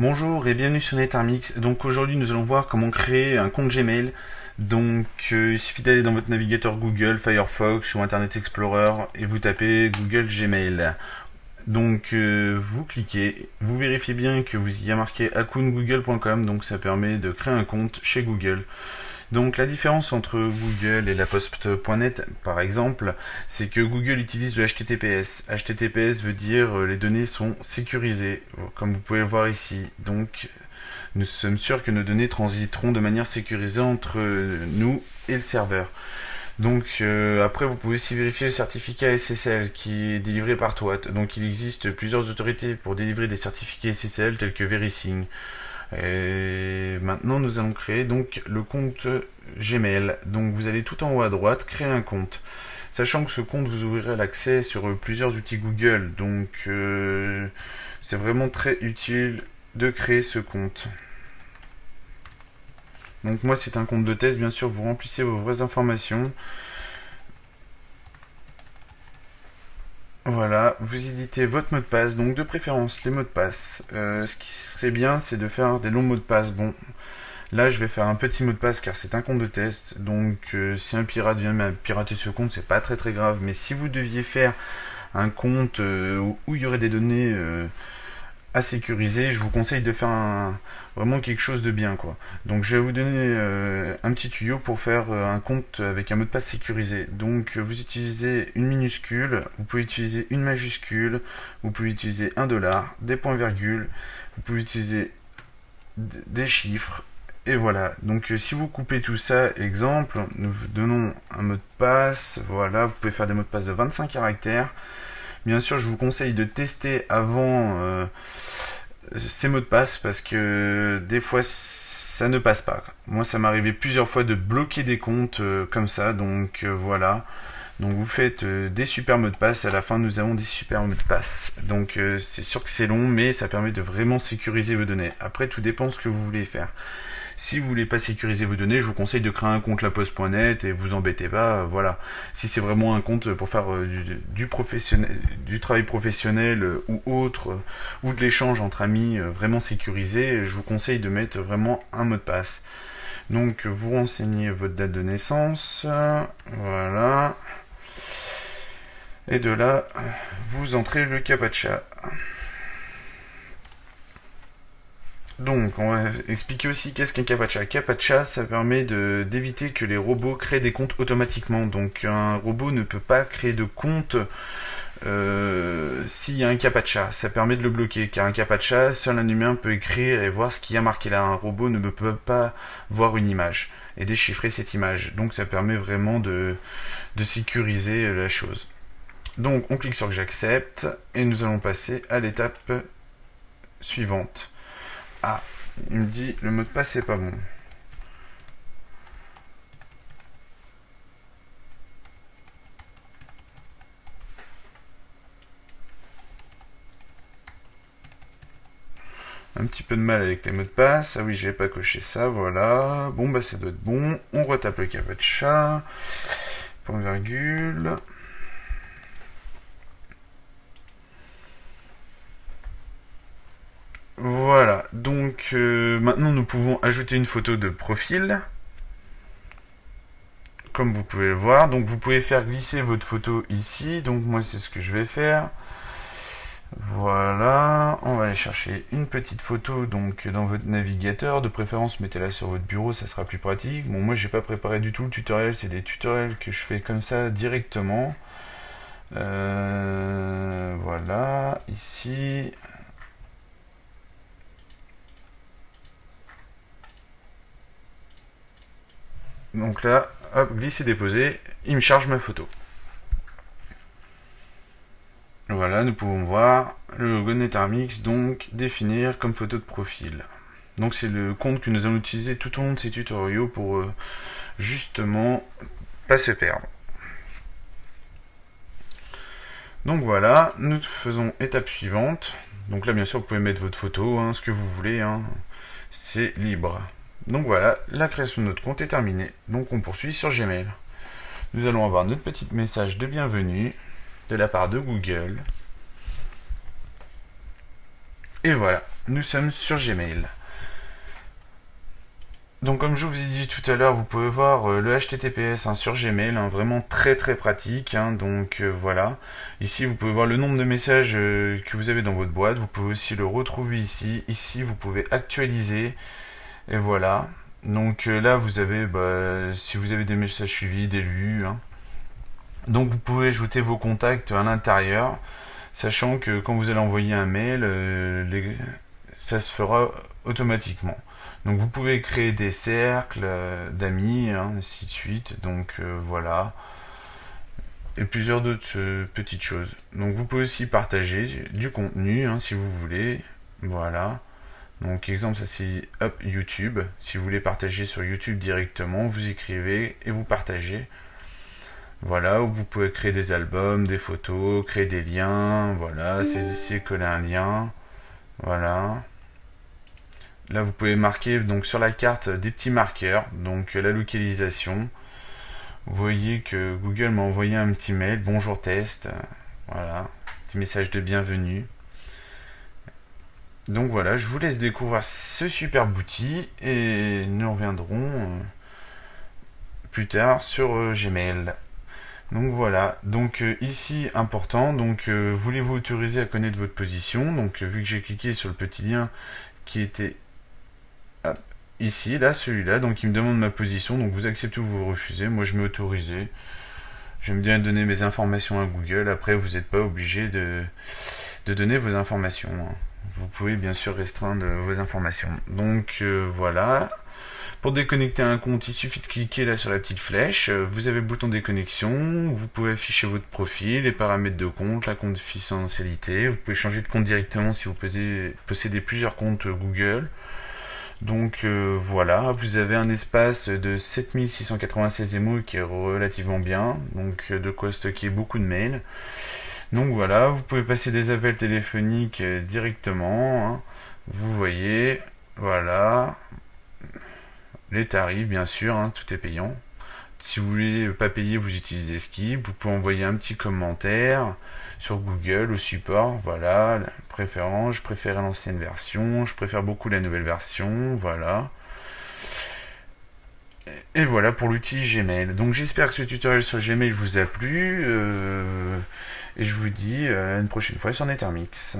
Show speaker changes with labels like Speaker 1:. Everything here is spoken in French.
Speaker 1: Bonjour et bienvenue sur NetArmix. Donc aujourd'hui nous allons voir comment créer un compte Gmail. Donc il suffit d'aller dans votre navigateur Google, Firefox ou Internet Explorer et vous tapez Google Gmail. Donc vous cliquez, vous vérifiez bien que vous y a marqué accountgoogle.com, donc ça permet de créer un compte chez Google. Donc la différence entre Google et la Post.net par exemple, c'est que Google utilise le HTTPS. HTTPS veut dire les données sont sécurisées, comme vous pouvez le voir ici. Donc nous sommes sûrs que nos données transiteront de manière sécurisée entre nous et le serveur. Donc après vous pouvez aussi vérifier le certificat SSL qui est délivré par TWAT. Donc il existe plusieurs autorités pour délivrer des certificats SSL tels que VeriSign. Et maintenant nous allons créer donc le compte Gmail. Donc vous allez tout en haut à droite créer un compte. Sachant que ce compte vous ouvrirez l'accès sur plusieurs outils Google. Donc c'est vraiment très utile de créer ce compte. Donc moi c'est un compte de test, bien sûr vous remplissez vos vraies informations. Voilà, vous éditez votre mot de passe, donc de préférence les mots de passe. Ce qui serait bien, c'est de faire des longs mots de passe. Bon, là je vais faire un petit mot de passe car c'est un compte de test. Donc si un pirate vient pirater ce compte, c'est pas très grave. Mais si vous deviez faire un compte où il y aurait des données à sécuriser, je vous conseille de faire vraiment quelque chose de bien quoi. Donc je vais vous donner un petit tuyau pour faire un compte avec un mot de passe sécurisé. Donc vous utilisez une minuscule, vous pouvez utiliser une majuscule, vous pouvez utiliser un dollar, des points virgules, vous pouvez utiliser des chiffres. Et voilà, donc si vous coupez tout ça, exemple, nous vous donnons un mot de passe, voilà, vous pouvez faire des mots de passe de 25 caractères. Bien sûr, je vous conseille de tester avant ces mots de passe parce que des fois ça ne passe pas. Moi, ça m'est arrivé plusieurs fois de bloquer des comptes comme ça, donc voilà. Donc vous faites des super mots de passe, à la fin nous avons des super mots de passe. Donc c'est sûr que c'est long, mais ça permet de vraiment sécuriser vos données. Après, tout dépend ce que vous voulez faire. Si vous voulez pas sécuriser vos données, je vous conseille de créer un compte laposte.net et vous embêtez pas, voilà. Si c'est vraiment un compte pour faire du travail professionnel ou autre, ou de l'échange entre amis vraiment sécurisé, je vous conseille de mettre vraiment un mot de passe. Donc vous renseignez votre date de naissance, voilà. Et de là, vous entrez le CAPTCHA. Donc, on va expliquer aussi qu'est-ce qu'un CAPTCHA. CAPTCHA, ça permet d'éviter que les robots créent des comptes automatiquement. Donc, un robot ne peut pas créer de compte s'il y a un CAPTCHA. Ça permet de le bloquer, car un CAPTCHA, seul un humain peut écrire et voir ce qu'il y a marqué là. Un robot ne peut pas voir une image et déchiffrer cette image. Donc, ça permet vraiment de sécuriser la chose. Donc, on clique sur j'accepte et nous allons passer à l'étape suivante. Ah, il me dit le mot de passe c'est pas bon. Un petit peu de mal avec les mots de passe. Ah oui, j'ai pas coché ça, voilà. Bon, bah ça doit être bon. On retape le CAPTCHA. Point virgule. Voilà, donc maintenant nous pouvons ajouter une photo de profil, comme vous pouvez le voir. Donc vous pouvez faire glisser votre photo ici, donc moi c'est ce que je vais faire. Voilà, on va aller chercher une petite photo donc dans votre navigateur, de préférence mettez-la sur votre bureau, ça sera plus pratique. Bon, moi j'ai pas préparé du tout le tutoriel, c'est des tutoriels que je fais comme ça directement. Voilà, ici. Donc là, hop, glisser déposer, il me charge ma photo. Voilà, nous pouvons voir le logo NetArmix, donc définir comme photo de profil. Donc c'est le compte que nous allons utiliser tout au long de ces tutoriaux pour justement pas se perdre. Donc voilà, nous faisons étape suivante. Donc là bien sûr vous pouvez mettre votre photo, hein, ce que vous voulez, hein, c'est libre. Donc voilà, la création de notre compte est terminée. Donc on poursuit sur Gmail. Nous allons avoir notre petit message de bienvenue de la part de Google. Et voilà, nous sommes sur Gmail. Donc comme je vous ai dit tout à l'heure, vous pouvez voir le HTTPS sur Gmail, vraiment très très pratique. Donc voilà, ici vous pouvez voir le nombre de messages que vous avez dans votre boîte. Vous pouvez aussi le retrouver ici. Ici vous pouvez actualiser. Et voilà. Donc là vous avez, si vous avez des messages suivis, des lus. Donc vous pouvez ajouter vos contacts à l'intérieur, sachant que quand vous allez envoyer un mail, ça se fera automatiquement. Donc vous pouvez créer des cercles d'amis, ainsi de suite. Donc voilà. Et plusieurs d'autres petites choses. Donc vous pouvez aussi partager du contenu si vous voulez. Voilà. Donc exemple, ça c'est YouTube. Si vous voulez partager sur YouTube directement, vous écrivez et vous partagez. Voilà, vous pouvez créer des albums, des photos, créer des liens. Voilà, saisissez, coller un lien. Voilà. Là, vous pouvez marquer donc sur la carte des petits marqueurs, donc la localisation. Vous voyez que Google m'a envoyé un petit mail, bonjour test. Voilà, petit message de bienvenue. Donc voilà, je vous laisse découvrir ce superbe outil et nous reviendrons plus tard sur Gmail. Donc voilà, donc ici important, donc voulez-vous autoriser à connaître votre position? Donc vu que j'ai cliqué sur le petit lien qui était ici, là, celui-là, donc il me demande ma position, donc vous acceptez ou vous refusez, moi je mets autorisé. J'aime bien donner mes informations à Google, après vous n'êtes pas obligé de donner vos informations. Vous pouvez bien sûr restreindre vos informations. Donc voilà. Pour déconnecter un compte, il suffit de cliquer là sur la petite flèche. Vous avez le bouton déconnexion. Vous pouvez afficher votre profil, les paramètres de compte, la confidentialité. Vous pouvez changer de compte directement si vous possédez plusieurs comptes Google. Donc voilà, vous avez un espace de 7696 MO qui est relativement bien. Donc de quoi stocker beaucoup de mails. Donc voilà, vous pouvez passer des appels téléphoniques directement. Vous voyez, voilà. Les tarifs, bien sûr, tout est payant. Si vous voulez pas payer, vous utilisez Skip. Vous pouvez envoyer un petit commentaire sur Google au support. Voilà, préférence, je préfère l'ancienne version, je préfère beaucoup la nouvelle version. Voilà. Et voilà pour l'outil Gmail. Donc j'espère que ce tutoriel sur Gmail vous a plu. Et je vous dis à une prochaine fois sur Nethermix.